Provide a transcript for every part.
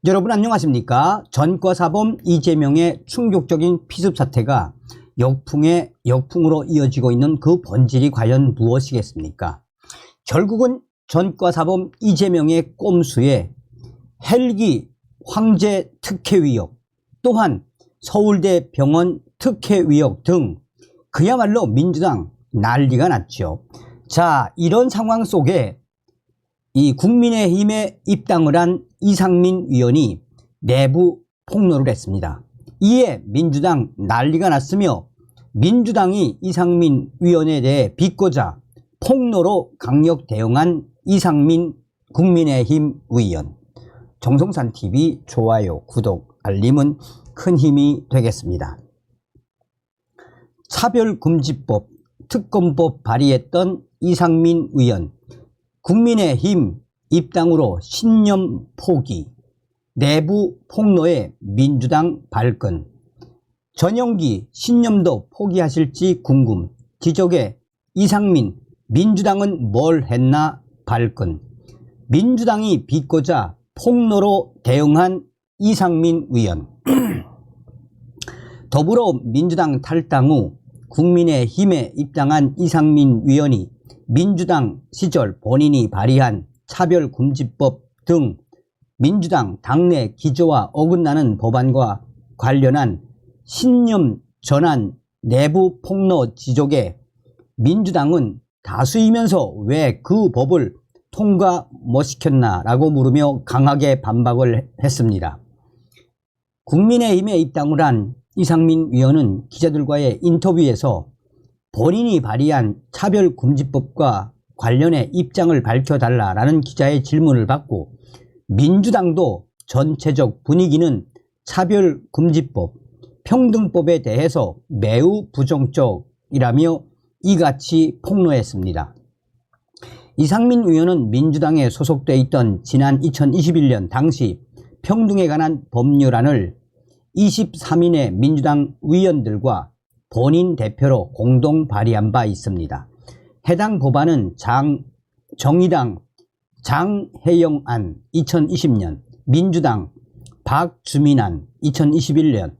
여러분 안녕하십니까? 전과사범 이재명의 충격적인 피습 사태가 역풍으로 이어지고 있는 그 본질이 과연 무엇이겠습니까? 결국은 전과사범 이재명의 꼼수에 헬기 황제 특혜 위협, 또한 서울대 병원 특혜 위협 등 그야말로 민주당 난리가 났죠. 자, 이런 상황 속에 이 국민의힘에 입당을 한 이상민 의원이 내부 폭로를 했습니다. 이에 민주당 난리가 났으며 민주당이 이상민 의원에 대해 비꼬자 폭로로 강력 대응한 이상민 국민의힘 의원. 정성산TV 좋아요, 구독, 알림은 큰 힘이 되겠습니다. 차별금지법, 특검법 발의했던 이상민 의원. 국민의힘 입당으로 신념 포기, 내부 폭로에 민주당 발끈, 전용기 신념도 포기하실지 궁금, 지적에 이상민, 민주당은 뭘 했나 발끈, 민주당이 비꼬자 폭로로 대응한 이상민 의원. 더불어민주당 탈당 후 국민의힘에 입당한 이상민 의원이 민주당 시절 본인이 발의한 차별금지법 등 민주당 당내 기조와 어긋나는 법안과 관련한 신념 전환 내부 폭로 지적에 민주당은 다수이면서 왜 그 법을 통과 못 시켰나라고 물으며 강하게 반박을 했습니다. 국민의힘에 입당을 한 이상민 의원은 기자들과의 인터뷰에서 본인이 발의한 차별금지법과 관련해 입장을 밝혀달라라는 기자의 질문을 받고 민주당도 전체적 분위기는 차별금지법, 평등법에 대해서 매우 부정적이라며 이같이 폭로했습니다. 이상민 의원은 민주당에 소속돼 있던 지난 2021년 당시 평등에 관한 법률안을 23인의 민주당 의원들과 본인 대표로 공동 발의한 바 있습니다. 해당 법안은 정의당 장혜영안 2020년, 민주당 박주민안 2021년,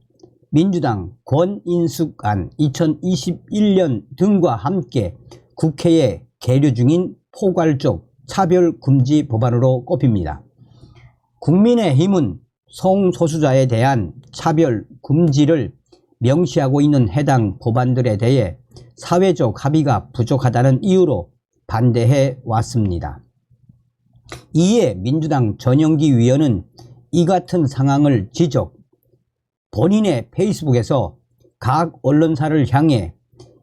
민주당 권인숙안 2021년 등과 함께 국회에 계류 중인 포괄적 차별금지 법안으로 꼽힙니다. 국민의힘은 성소수자에 대한 차별금지를 명시하고 있는 해당 법안들에 대해 사회적 합의가 부족하다는 이유로 반대해 왔습니다. 이에 민주당 전용기 위원은 이 같은 상황을 지적, 본인의 페이스북에서 각 언론사를 향해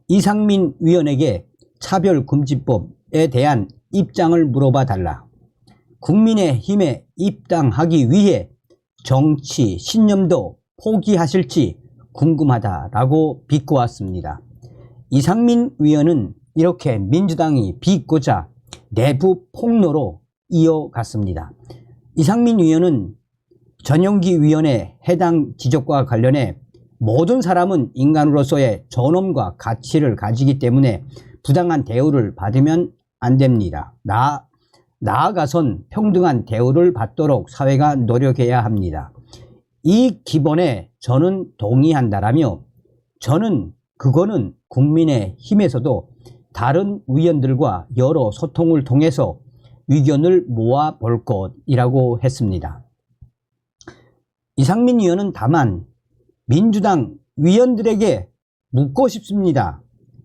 이상민 의원에게 차별금지법에 대한 입장을 물어봐 달라, 국민의힘에 입당하기 위해 정치 신념도 포기하실지 궁금하다라고 비꼬았습니다. 이상민 의원은 이렇게 민주당이 비꼬자 내부 폭로로 이어갔습니다. 이상민 의원은 전용기 위원의 해당 지적과 관련해 모든 사람은 인간으로서의 존엄과 가치를 가지기 때문에 부당한 대우를 받으면 안 됩니다. 나아가선 평등한 대우를 받도록 사회가 노력해야 합니다. 이 기본에 저는 동의한다라며 그거는 국민의힘에서도 다른 의원들과 여러 소통을 통해서 의견을 모아볼 것이라고 했습니다. 이상민 의원은 다만 민주당 의원들에게 묻고 싶습니다.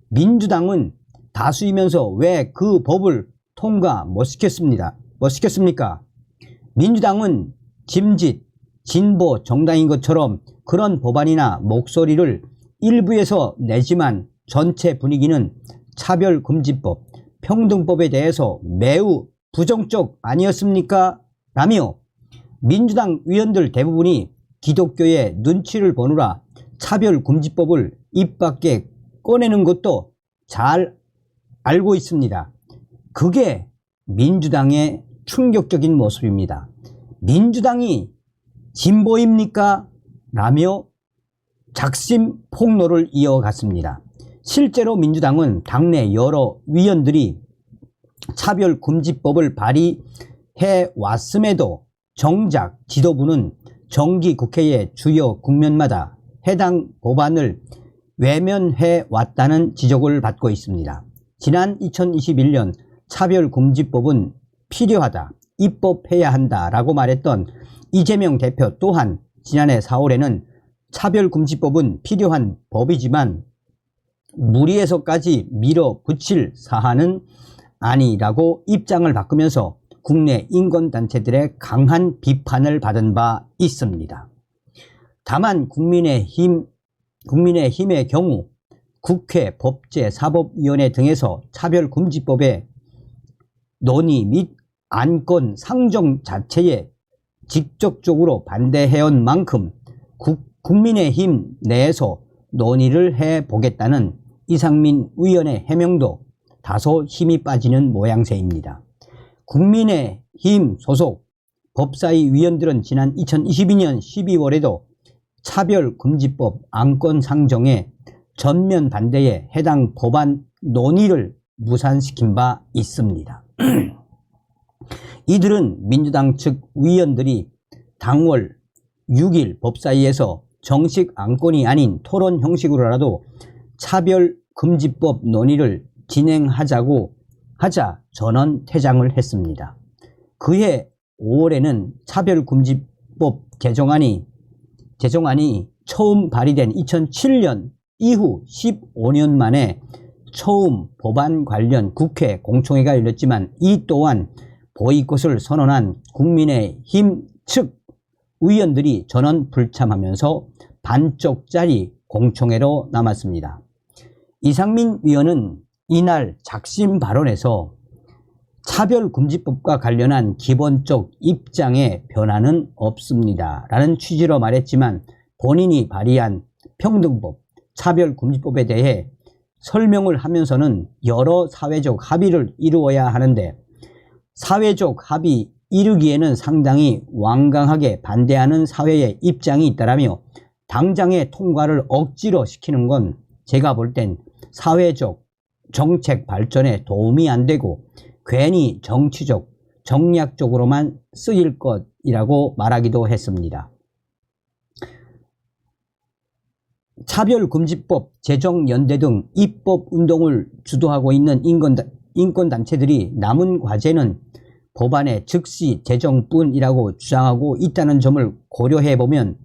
민주당은 다수이면서 왜 그 법을 통과 못 시켰습니까? 민주당은 짐짓 진보 정당인 것처럼 그런 법안이나 목소리를 일부에서 내지만 전체 분위기는 차별금지법, 평등법에 대해서 매우 부정적 아니었습니까? 라며 민주당 의원들 대부분이 기독교의 눈치를 보느라 차별금지법을 입 밖에 꺼내는 것도 잘 알고 있습니다. 그게 민주당의 충격적인 모습입니다. 민주당이 진보입니까? 라며 작심 폭로를 이어갔습니다. 실제로 민주당은 당내 여러 위원들이 차별금지법을 발의해 왔음에도 정작 지도부는 정기 국회의 주요 국면마다 해당 법안을 외면해 왔다는 지적을 받고 있습니다. 지난 2021년 차별금지법은 필요하다, 입법해야 한다라고 말했던 이재명 대표 또한 지난해 4월에는 차별금지법은 필요한 법이지만 무리해서까지 밀어붙일 사안은 아니라고 입장을 바꾸면서 국내 인권단체들의 강한 비판을 받은 바 있습니다. 다만 국민의힘의 경우 국회 법제사법위원회 등에서 차별금지법의 논의 및 안건 상정 자체에 직접적으로 반대해온 만큼 국민의힘 내에서 논의를 해보겠다는 이상민 의원의 해명도 다소 힘이 빠지는 모양새입니다. 국민의힘 소속 법사위 위원들은 지난 2022년 12월에도 차별금지법 안건 상정에 전면 반대에 해당 법안 논의를 무산시킨 바 있습니다. 이들은 민주당 측 위원들이 당월 6일 법사위에서 정식 안건이 아닌 토론 형식으로라도 차별금지법 논의를 진행하자고 하자 전원 퇴장을 했습니다. 그해 5월에는 차별금지법 개정안이 처음 발의된 2007년 이후 15년 만에 처음 법안 관련 국회 공청회가 열렸지만 이 또한 보이콧을 선언한 국민의힘 측 의원들이 전원 불참하면서 반쪽짜리 공청회로 남았습니다. 이상민 위원은 이날 작심 발언에서 차별금지법과 관련한 기본적 입장에 변화는 없습니다 라는 취지로 말했지만 본인이 발의한 평등법, 차별금지법에 대해 설명을 하면서는 여러 사회적 합의를 이루어야 하는데 사회적 합의 이루기에는 상당히 완강하게 반대하는 사회의 입장이 있다라며 당장의 통과를 억지로 시키는 건 제가 볼 땐 사회적 정책 발전에 도움이 안 되고 괜히 정치적, 정략적으로만 쓰일 것이라고 말하기도 했습니다. 차별금지법 제정연대 등 입법운동을 주도하고 있는 인권단체들이 남은 과제는 법안의 즉시 제정뿐이라고 주장하고 있다는 점을 고려해보면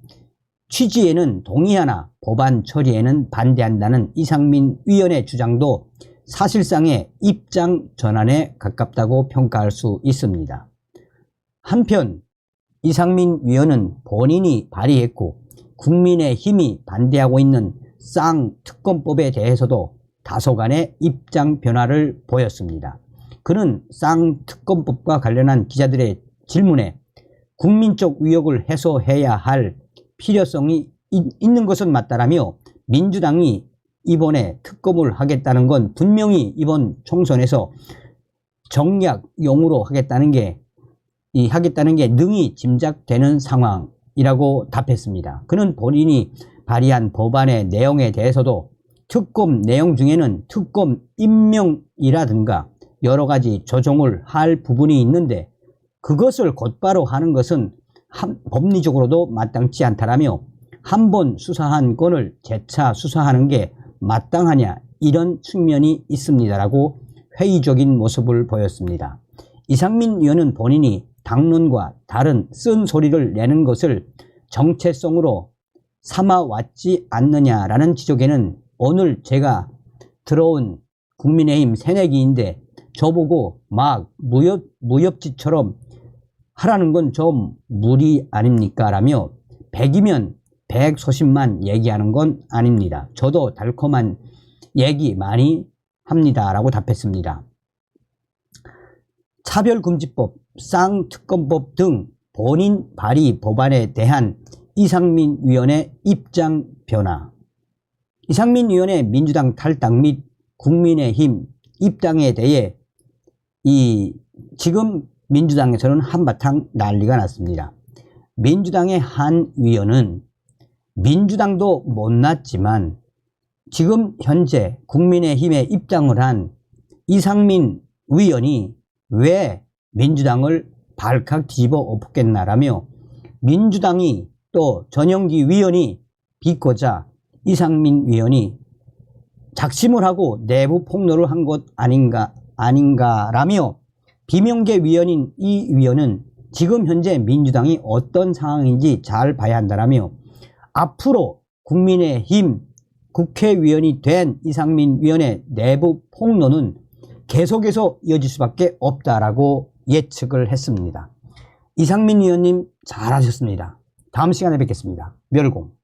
취지에는 동의하나 법안 처리에는 반대한다는 이상민 위원의 주장도 사실상의 입장 전환에 가깝다고 평가할 수 있습니다. 한편 이상민 위원은 본인이 발의했고 국민의힘이 반대하고 있는 쌍특검법에 대해서도 다소간의 입장 변화를 보였습니다. 그는 쌍특검법과 관련한 기자들의 질문에 국민적 의혹을 해소해야 할 필요성이 있는 것은 맞다라며 민주당이 이번에 특검을 하겠다는 건 분명히 이번 총선에서 정략용으로 하겠다는 게 능히 짐작되는 상황이라고 답했습니다. 그는 본인이 발의한 법안의 내용에 대해서도 특검 내용 중에는 특검 임명이라든가 여러 가지 조정을 할 부분이 있는데 그것을 곧바로 하는 것은 법리적으로도 마땅치 않다라며 한 번 수사한 건을 재차 수사하는 게 마땅하냐 이런 측면이 있습니다라고 회의적인 모습을 보였습니다. 이상민 의원은 본인이 당론과 다른 쓴소리를 내는 것을 정체성으로 삼아왔지 않느냐라는 지적에는 오늘 제가 들어온 국민의힘 새내기인데 저보고 막 무협지처럼 하라는 건 좀 무리 아닙니까? 라며 100이면 100소신만 얘기하는 건 아닙니다. 저도 달콤한 얘기 많이 합니다. 라고 답했습니다. 차별금지법, 쌍특검법 등 본인 발의 법안에 대한 이상민 위원의 입장 변화. 이상민 위원의 민주당 탈당 및 국민의힘 입당에 대해 지금 민주당에서는 한바탕 난리가 났습니다. 민주당의 한 위원은 민주당도 못났지만 지금 현재 국민의힘에 입당을 한 이상민 위원이 왜 민주당을 발칵 뒤집어 엎겠나라며 민주당이 또 전영기 위원이 비꼬자 이상민 위원이 작심을 하고 내부 폭로를 한 것 아닌가라며 비명계 위원인 이 위원은 지금 현재 민주당이 어떤 상황인지 잘 봐야 한다라며 앞으로 국민의힘 국회의원이 된 이상민 위원의 내부 폭로는 계속해서 이어질 수밖에 없다라고 예측을 했습니다. 이상민 위원님 잘하셨습니다. 다음 시간에 뵙겠습니다. 멸공.